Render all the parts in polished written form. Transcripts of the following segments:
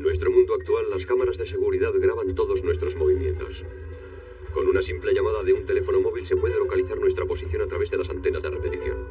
nuestro mundo actual, las cámaras de seguridad graban todos nuestros movimientos. Con una simple llamada de un teléfono móvil se puede localizar nuestra posición a través de las antenas de repetición.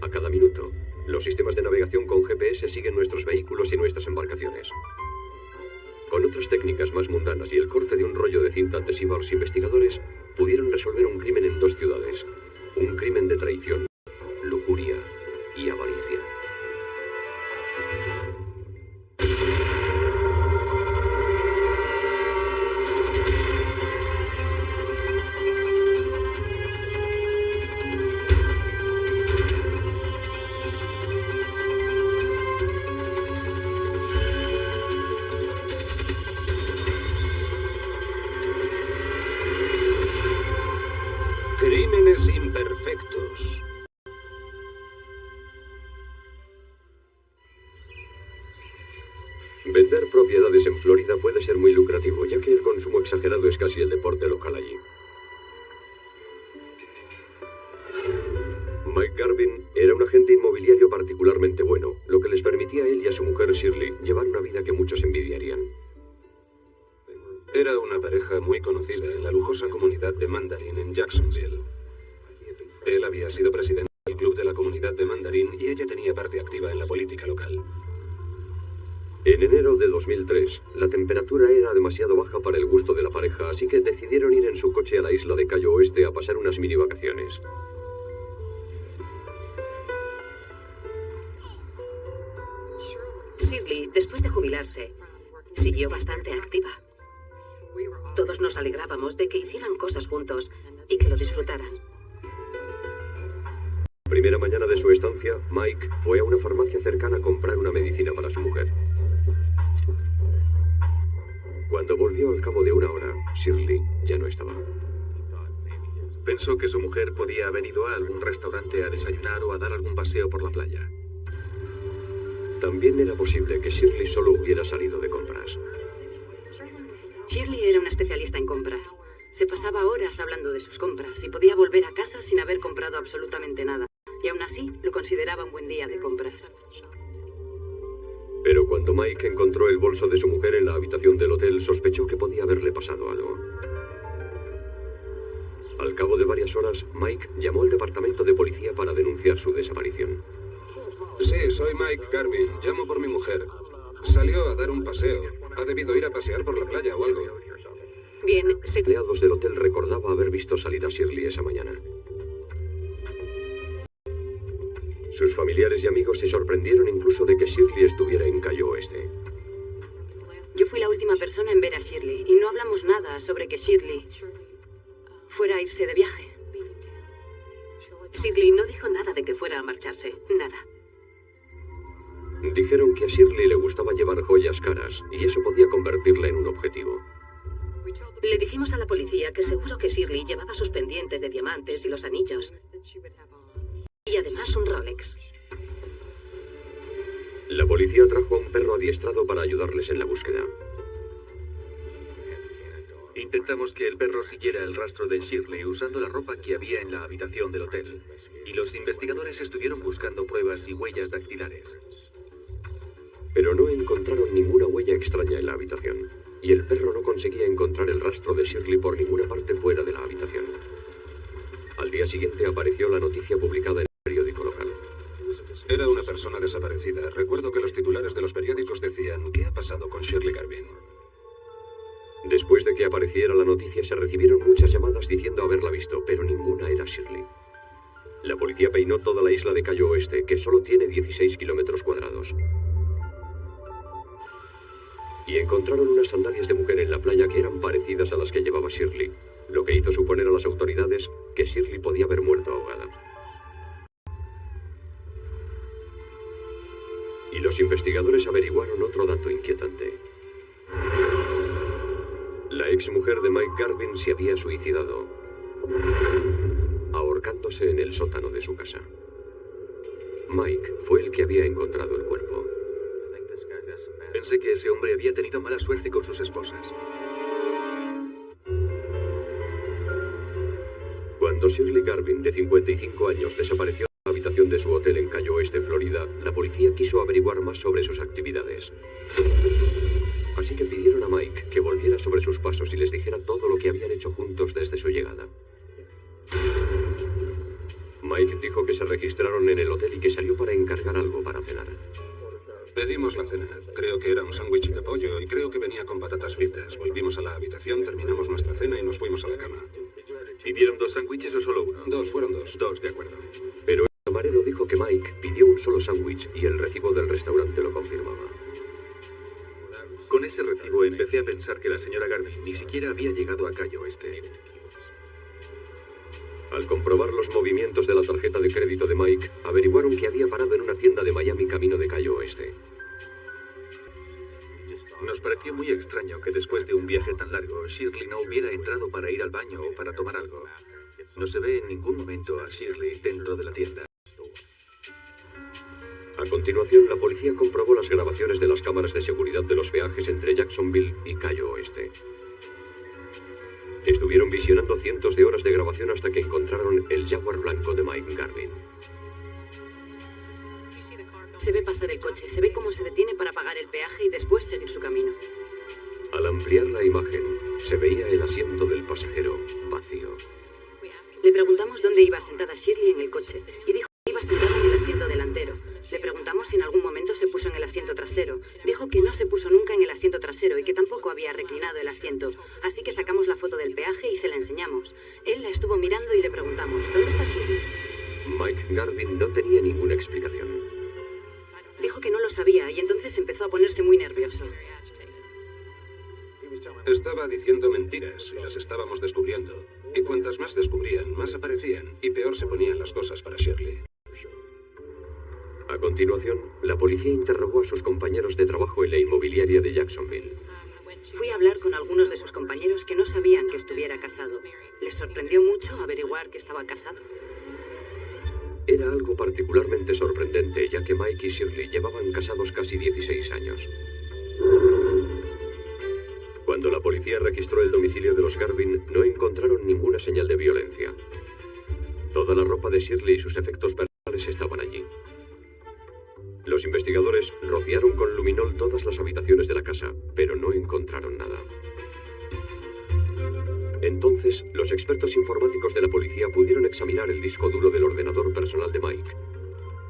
A cada minuto, los sistemas de navegación con GPS siguen nuestros vehículos y nuestras embarcaciones. Con otras técnicas más mundanas y el corte de un rollo de cinta adhesiva, los investigadores pudieron resolver un crimen en 2 ciudades. Un crimen de traición, lujuria y avaricia. Crímenes imperfectos. Vender propiedades en Florida puede ser muy lucrativo, ya que el consumo exagerado es casi el deporte local allí. Mike Garvin era un agente inmobiliario particularmente bueno, lo que les permitía a él y a su mujer Shirley llevar una vida que muchos envidiarían. Era una pareja muy conocida en la lujosa comunidad de Mandarin en Jacksonville. Él había sido presidente del club de la comunidad de Mandarin y ella tenía parte activa en la política local. En enero de 2003, la temperatura era demasiado baja para el gusto de la pareja, así que decidieron ir en su coche a la isla de Cayo Oeste a pasar unas mini vacaciones. Shirley, después de jubilarse, siguió bastante activa. Todos nos alegrábamos de que hicieran cosas juntos y que lo disfrutaran. La primera mañana de su estancia, Mike fue a una farmacia cercana a comprar una medicina para su mujer. Cuando volvió al cabo de una hora, Shirley ya no estaba. Pensó que su mujer podía haber ido a algún restaurante a desayunar o a dar algún paseo por la playa. También era posible que Shirley solo hubiera salido de compras. Shirley era una especialista en compras. Se pasaba horas hablando de sus compras y podía volver a casa sin haber comprado absolutamente nada. Y aún así, lo consideraba un buen día de compras. Pero cuando Mike encontró el bolso de su mujer en la habitación del hotel, sospechó que podía haberle pasado algo. Al cabo de varias horas, Mike llamó al departamento de policía para denunciar su desaparición. Sí, soy Mike Garvin. Llamo por mi mujer. Salió a dar un paseo. Ha debido ir a pasear por la playa o algo. Bien, Los empleados del hotel recordaba haber visto salir a Shirley esa mañana. Sus familiares y amigos se sorprendieron incluso de que Shirley estuviera en Cayo Oeste. Yo fui la última persona en ver a Shirley y no hablamos nada sobre que Shirley fuera a irse de viaje. Shirley no dijo nada de que fuera a marcharse, nada. Dijeron que a Shirley le gustaba llevar joyas caras y eso podía convertirla en un objetivo. Le dijimos a la policía que seguro que Shirley llevaba sus pendientes de diamantes y los anillos. Y además un Rolex. La policía trajo a un perro adiestrado para ayudarles en la búsqueda. Intentamos que el perro siguiera el rastro de Shirley usando la ropa que había en la habitación del hotel. Y los investigadores estuvieron buscando pruebas y huellas dactilares. Pero no encontraron ninguna huella extraña en la habitación. Y el perro no conseguía encontrar el rastro de Shirley por ninguna parte fuera de la habitación. Al día siguiente apareció la noticia publicada en el periódico local. Era una persona desaparecida. Recuerdo que los titulares de los periódicos decían: ¿qué ha pasado con Shirley Garvin? Después de que apareciera la noticia, se recibieron muchas llamadas diciendo haberla visto, pero ninguna era Shirley. La policía peinó toda la isla de Cayo Oeste, que solo tiene 16 kilómetros cuadrados. Y encontraron unas sandalias de mujer en la playa que eran parecidas a las que llevaba Shirley, lo que hizo suponer a las autoridades que Shirley podía haber muerto ahogada. Y los investigadores averiguaron otro dato inquietante. La exmujer de Mike Garvin se había suicidado, ahorcándose en el sótano de su casa. Mike fue el que había encontrado el cuerpo. Pensé que ese hombre había tenido mala suerte con sus esposas. Cuando Shirley Garvin, de 55 años, desapareció de la habitación habitación de su hotel en Cayo Oeste, Florida, la policía quiso averiguar más sobre sus actividades. Así que pidieron a Mike que volviera sobre sus pasos y les dijera todo lo que habían hecho juntos desde su llegada. Mike dijo que se registraron en el hotel y que salió para encargar algo para cenar. Pedimos la cena. Creo que era un sándwich de pollo y creo que venía con patatas fritas. Volvimos a la habitación, terminamos nuestra cena y nos fuimos a la cama. ¿Pidieron 2 sándwiches o solo uno? Fueron dos. 2, de acuerdo. Pero el camarero dijo que Mike pidió un solo sándwich y el recibo del restaurante lo confirmaba. Con ese recibo empecé a pensar que la señora Garvin ni siquiera había llegado a Cayo Oeste. Al comprobar los movimientos de la tarjeta de crédito de Mike, averiguaron que había parado en una tienda de Miami camino de Cayo Oeste. Nos pareció muy extraño que después de un viaje tan largo, Shirley no hubiera entrado para ir al baño o para tomar algo. No se ve en ningún momento a Shirley dentro de la tienda. A continuación, la policía comprobó las grabaciones de las cámaras de seguridad de los peajes entre Jacksonville y Cayo Oeste. Estuvieron visionando cientos de horas de grabación hasta que encontraron el Jaguar blanco de Mike Garvin. Se ve pasar el coche, se ve cómo se detiene para pagar el peaje y después seguir su camino. Al ampliar la imagen, se veía el asiento del pasajero vacío. Le preguntamos dónde iba sentada Shirley en el coche y dijo que iba sentada en el asiento delantero. Le preguntamos si en algún momento se puso en el asiento trasero. Dijo que no se puso nunca en el asiento trasero y que tampoco había reclinado el asiento. Así que sacamos la foto del peaje y se la enseñamos. Él la estuvo mirando y le preguntamos, ¿dónde está Shirley? Mike Garvin no tenía ninguna explicación. Dijo que no lo sabía y entonces empezó a ponerse muy nervioso. Estaba diciendo mentiras y las estábamos descubriendo. Y cuantas más descubrían, más aparecían y peor se ponían las cosas para Shirley. A continuación, la policía interrogó a sus compañeros de trabajo en la inmobiliaria de Jacksonville. Fui a hablar con algunos de sus compañeros que no sabían que estuviera casado. Les sorprendió mucho averiguar que estaba casado. Era algo particularmente sorprendente, ya que Mike y Shirley llevaban casados casi 16 años. Cuando la policía registró el domicilio de los Garvin, no encontraron ninguna señal de violencia. Toda la ropa de Shirley y sus efectos personales estaban allí. Los investigadores rociaron con luminol todas las habitaciones de la casa, pero no encontraron nada. Entonces, los expertos informáticos de la policía pudieron examinar el disco duro del ordenador personal de Mike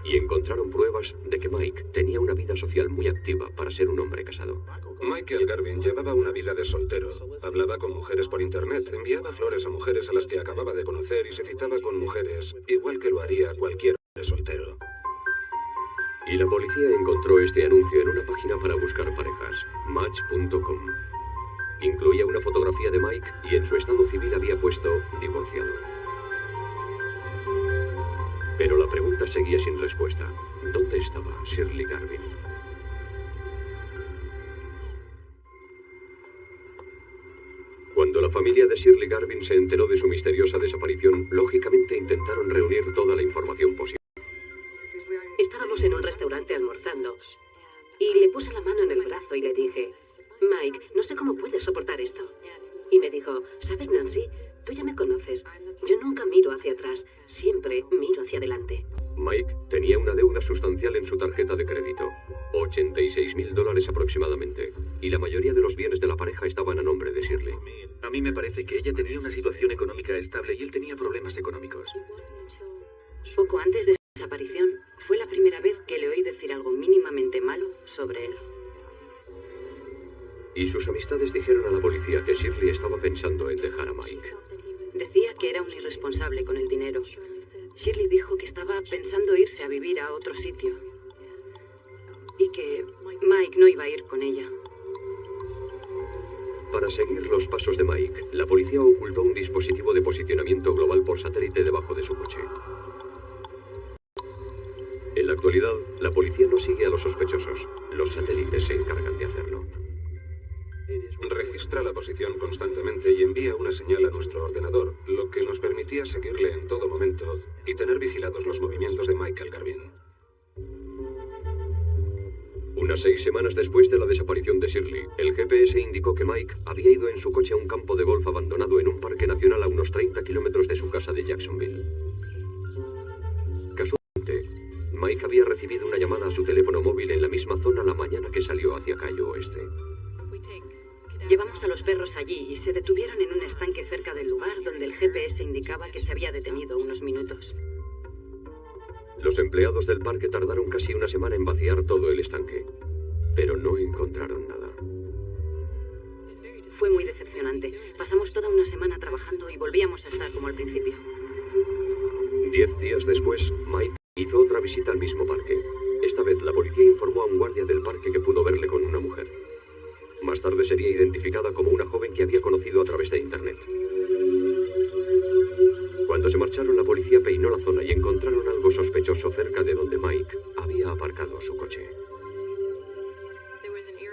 y encontraron pruebas de que Mike tenía una vida social muy activa para ser un hombre casado. Michael Garvin llevaba una vida de soltero. Hablaba con mujeres por internet, enviaba flores a mujeres a las que acababa de conocer y se citaba con mujeres, igual que lo haría cualquier hombre soltero. Y la policía encontró este anuncio en una página para buscar parejas, Match.com. Incluía una fotografía de Mike y en su estado civil había puesto divorciado. Pero la pregunta seguía sin respuesta. ¿Dónde estaba Shirley Garvin? Cuando la familia de Shirley Garvin se enteró de su misteriosa desaparición, lógicamente intentaron reunir toda la información posible. Estábamos en un restaurante almorzando y le puse la mano en el brazo y le dije, Mike, no sé cómo puedes soportar esto. Y me dijo, ¿sabes, Nancy? Tú ya me conoces. Yo nunca miro hacia atrás, siempre miro hacia adelante. Mike tenía una deuda sustancial en su tarjeta de crédito, $86,000 aproximadamente, y la mayoría de los bienes de la pareja estaban a nombre de Shirley. A mí me parece que ella tenía una situación económica estable y él tenía problemas económicos. Poco antes de su desaparición, fue la primera vez que le oí decir algo mínimamente malo sobre él. Y sus amistades dijeron a la policía que Shirley estaba pensando en dejar a Mike. Decía que era un irresponsable con el dinero. Shirley dijo que estaba pensando irse a vivir a otro sitio. Y que Mike no iba a ir con ella. Para seguir los pasos de Mike, la policía ocultó un dispositivo de posicionamiento global por satélite debajo de su coche. En la actualidad, la policía no sigue a los sospechosos. Los satélites se encargan de hacerlo. Registra la posición constantemente y envía una señal a nuestro ordenador, lo que nos permitía seguirle en todo momento y tener vigilados los movimientos de Michael Garvin. Unas 6 semanas después de la desaparición de Shirley, el GPS indicó que Mike había ido en su coche a un campo de golf abandonado en un parque nacional a unos 30 kilómetros de su casa de Jacksonville. Casualmente, había recibido una llamada a su teléfono móvil en la misma zona la mañana que salió hacia Cayo Oeste. Llevamos a los perros allí y se detuvieron en un estanque cerca del lugar donde el GPS indicaba que se había detenido unos minutos. Los empleados del parque tardaron casi una semana en vaciar todo el estanque, pero no encontraron nada. Fue muy decepcionante. Pasamos toda una semana trabajando y volvíamos a estar como al principio. 10 días después, Mike hizo otra visita al mismo parque. Esta vez la policía informó a un guardia del parque que pudo verle con una mujer. Más tarde sería identificada como una joven que había conocido a través de internet. Cuando se marcharon, la policía peinó la zona y encontraron algo sospechoso cerca de donde Mike había aparcado su coche.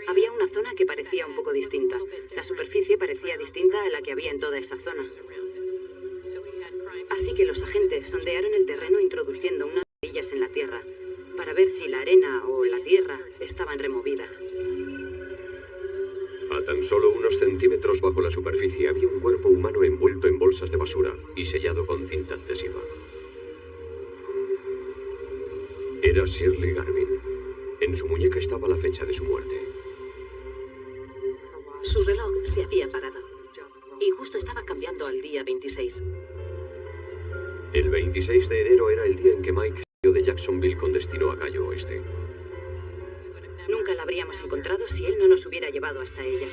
Había una zona que parecía un poco distinta. La superficie parecía distinta a la que había en toda esa zona. Así que los agentes sondearon el terreno introduciendo unas varillas en la tierra para ver si la arena o la tierra estaban removidas. A tan solo unos centímetros bajo la superficie había un cuerpo humano envuelto en bolsas de basura y sellado con cinta adhesiva. Era Shirley Garvin. En su muñeca estaba la fecha de su muerte. Su reloj se había parado y justo estaba cambiando al día 26. El 26 de enero era el día en que Mike salió de Jacksonville con destino a Cayo Oeste. Nunca la habríamos encontrado si él no nos hubiera llevado hasta ella.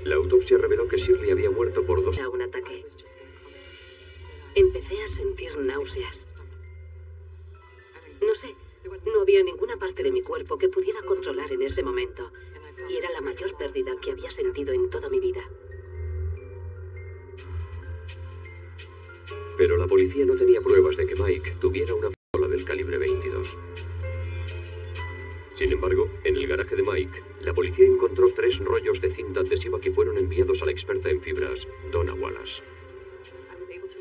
La autopsia reveló que Shirley había muerto por Era un ataque. Empecé a sentir náuseas. No sé, no había ninguna parte de mi cuerpo que pudiera controlar en ese momento. Y era la mayor pérdida que había sentido en toda mi vida. Pero la policía no tenía pruebas de que Mike tuviera una pistola del calibre 22. Sin embargo, en el garaje de Mike, la policía encontró 3 rollos de cinta adhesiva que fueron enviados a la experta en fibras, Donna Wallace.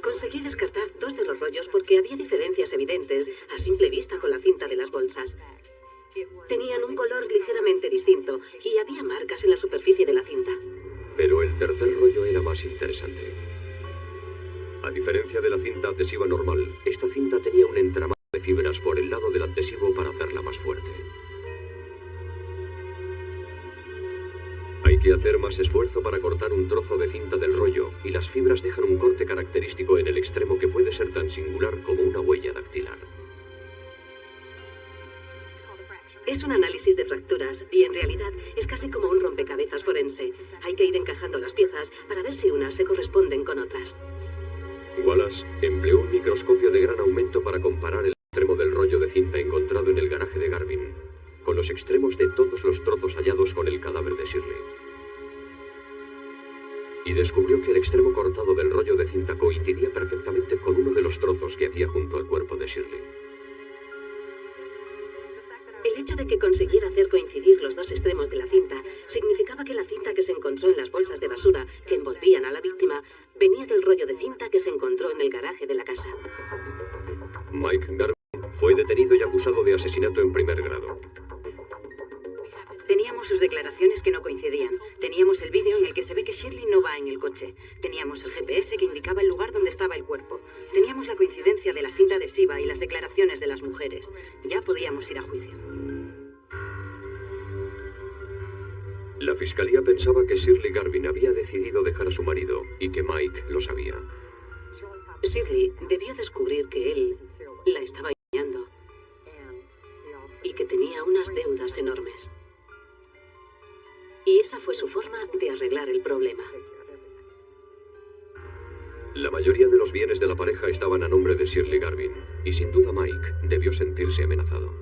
Conseguí descartar 2 de los rollos porque había diferencias evidentes a simple vista con la cinta de las bolsas. Tenían un color ligeramente distinto y había marcas en la superficie de la cinta. Pero el tercer rollo era más interesante. A diferencia de la cinta adhesiva normal, esta cinta tenía un entramado de fibras por el lado del adhesivo para hacerla más fuerte. Hay que hacer más esfuerzo para cortar un trozo de cinta del rollo, y las fibras dejan un corte característico en el extremo que puede ser tan singular como una huella dactilar. Es un análisis de fracturas y en realidad es casi como un rompecabezas forense. Hay que ir encajando las piezas para ver si unas se corresponden con otras. Wallace empleó un microscopio de gran aumento para comparar el extremo del rollo de cinta encontrado en el garaje de Garvin con los extremos de todos los trozos hallados con el cadáver de Shirley. Y descubrió que el extremo cortado del rollo de cinta coincidía perfectamente con uno de los trozos que había junto al cuerpo de Shirley. El hecho de que consiguiera hacer coincidir los 2 extremos de la cinta significaba que la cinta que se encontró en las bolsas de basura que envolvían a la víctima venía del rollo de cinta que se encontró en el garaje de la casa. Mike Garvin fue detenido y acusado de asesinato en primer grado. Teníamos sus declaraciones que no coincidían. Teníamos el vídeo en el que se ve que Shirley no va en el coche. Teníamos el GPS que indicaba el lugar donde estaba el cuerpo. Teníamos la coincidencia de la cinta adhesiva y las declaraciones de las mujeres. Ya podíamos ir a juicio. La fiscalía pensaba que Shirley Garvin había decidido dejar a su marido y que Mike lo sabía. Shirley debió descubrir que él la estaba engañando y que tenía unas deudas enormes. Y esa fue su forma de arreglar el problema. La mayoría de los bienes de la pareja estaban a nombre de Shirley Garvin, y sin duda Mike debió sentirse amenazado.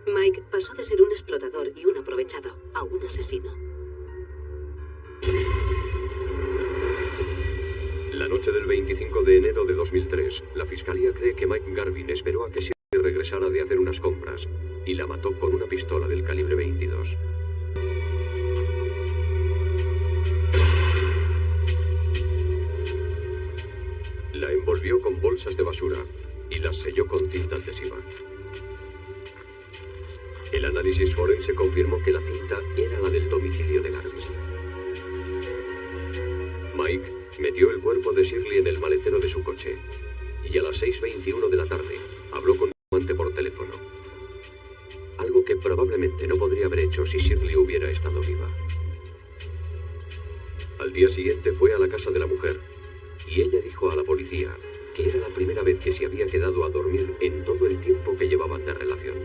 Mike pasó de ser un explotador y un aprovechado a un asesino. La noche del 25 de enero de 2003, la fiscalía cree que Mike Garvin esperó a que Shirley regresara de hacer unas compras y la mató con una pistola del calibre 22. La envolvió con bolsas de basura y las selló con cinta adhesiva. El análisis forense confirmó que la cinta era la del domicilio de Garvin. Mike metió el cuerpo de Shirley en el maletero de su coche y a las 6:21 de la tarde habló con su amante por teléfono. probablemente no podría haber hecho si Shirley hubiera estado viva. Al día siguiente fue a la casa de la mujer y ella dijo a la policía que era la primera vez que se había quedado a dormir en todo el tiempo que llevaban de relación.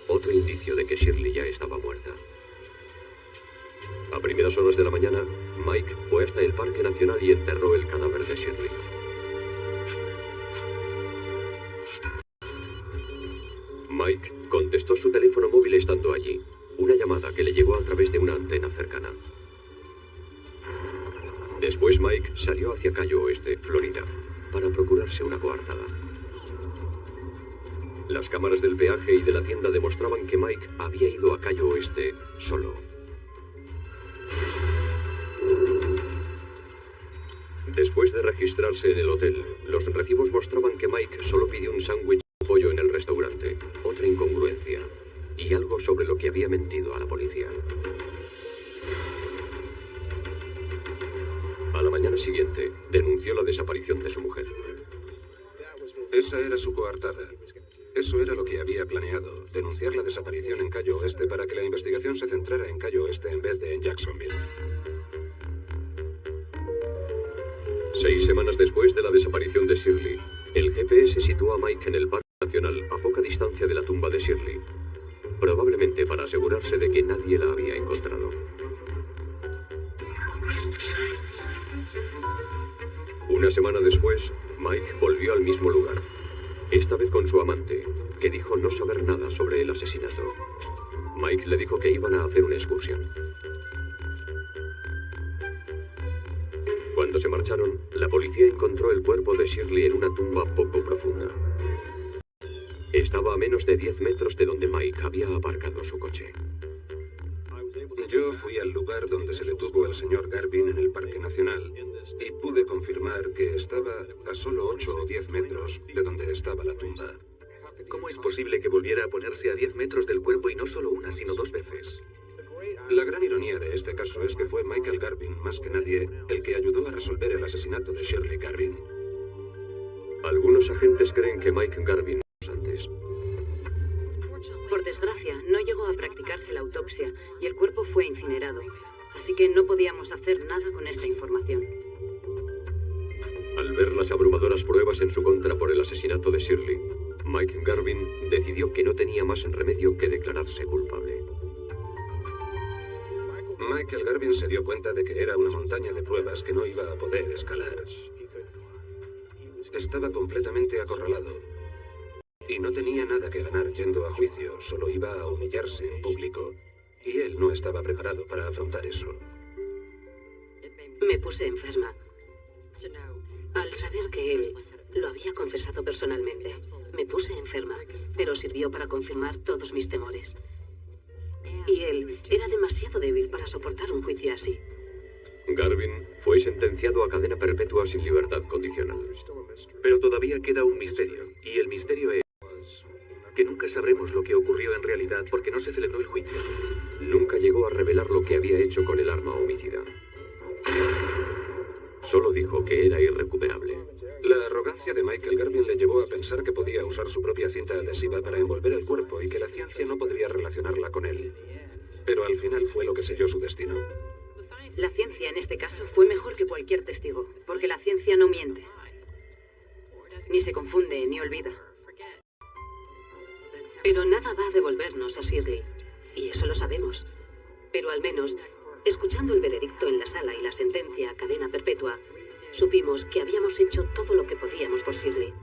Otro indicio de que Shirley ya estaba muerta. A primeras horas de la mañana, Mike fue hasta el Parque Nacional y enterró el cadáver de Shirley. Mike contestó su teléfono móvil estando allí, una llamada que le llegó a través de una antena cercana. Después Mike salió hacia Cayo Oeste, Florida, para procurarse una coartada. Las cámaras del peaje y de la tienda demostraban que Mike había ido a Cayo Oeste solo. Después de registrarse en el hotel, los recibos mostraban que Mike solo pidió un sándwich de pollo en el restaurante, otra incongruencia, y algo sobre lo que había mentido a la policía. A la mañana siguiente, denunció la desaparición de su mujer. Esa era su coartada. Eso era lo que había planeado, denunciar la desaparición en Cayo Oeste para que la investigación se centrara en Cayo Oeste en vez de en Jacksonville. 6 semanas después de la desaparición de Shirley, el GPS situó a Mike en el Parque Nacional a poca distancia de la tumba de Shirley, probablemente para asegurarse de que nadie la había encontrado. Una semana después, Mike volvió al mismo lugar, esta vez con su amante, que dijo no saber nada sobre el asesinato. Mike le dijo que iban a hacer una excursión. Cuando se marcharon, la policía encontró el cuerpo de Shirley en una tumba poco profunda. Estaba a menos de 10 metros de donde Mike había aparcado su coche. Yo fui al lugar donde se le tuvo al señor Garvin en el Parque Nacional y pude confirmar que estaba a solo 8 o 10 metros de donde estaba la tumba. ¿Cómo es posible que volviera a ponerse a 10 metros del cuerpo y no solo una, sino 2 veces? La gran ironía de este caso es que fue Michael Garvin, más que nadie, el que ayudó a resolver el asesinato de Shirley Garvin. Algunos agentes creen que Mike Garvin antes. Por desgracia, no llegó a practicarse la autopsia y el cuerpo fue incinerado, así que no podíamos hacer nada con esa información. Al ver las abrumadoras pruebas en su contra por el asesinato de Shirley, Mike Garvin decidió que no tenía más remedio que declararse culpable. Michael Garvin se dio cuenta de que era una montaña de pruebas que no iba a poder escalar. Estaba completamente acorralado. Y no tenía nada que ganar yendo a juicio, solo iba a humillarse en público. Y él no estaba preparado para afrontar eso. Me puse enferma. Al saber que él lo había confesado personalmente, me puse enferma, pero sirvió para confirmar todos mis temores. Y él era demasiado débil para soportar un juicio así. Garvin fue sentenciado a cadena perpetua sin libertad condicional. Pero todavía queda un misterio, y el misterio es que nunca sabremos lo que ocurrió en realidad porque no se celebró el juicio. Nunca llegó a revelar lo que había hecho con el arma homicida. Solo dijo que era irrecuperable. La arrogancia de Michael Garvin le llevó a pensar que podía usar su propia cinta adhesiva para envolver el cuerpo y que la ciencia no podría relacionarla con él. Pero al final fue lo que selló su destino. La ciencia en este caso fue mejor que cualquier testigo, porque la ciencia no miente. Ni se confunde, ni olvida. Pero nada va a devolvernos a Shirley, y eso lo sabemos. Pero al menos, escuchando el veredicto en la sala y la sentencia a cadena perpetua, supimos que habíamos hecho todo lo que podíamos por Shirley.